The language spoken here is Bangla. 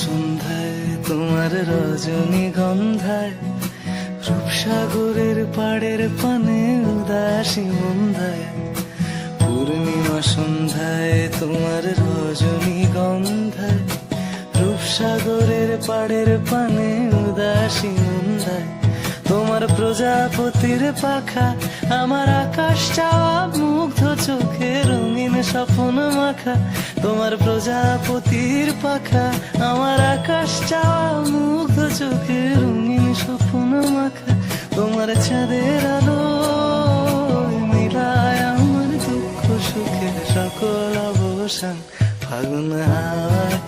সন্ধ্যায় তোমার রজনীগন্ধায়, রূপসাগরের পাড়ের পানে উদাসী মন্ধায়। পূর্ণিমা সন্ধ্যায় তোমার রজনীগন্ধায়, রূপসাগরের পাড়ের পানে উদাসী মন্ধায়। তোমার প্রজাপতির পাখা আমার আকাশ চাওয়া মুগ্ধ চোখে রঙিন স্বপ্ন মাখা। তোমার প্রজাপতির পাখা আমার আকাশ চাওয়া মুগ্ধ চোখে রঙিন স্বপ্ন মাখা। তোমার চাঁদের আলো মিলায় আমার দুঃখ সুখের সকল অবসান। ফাগুন হাওয়ায়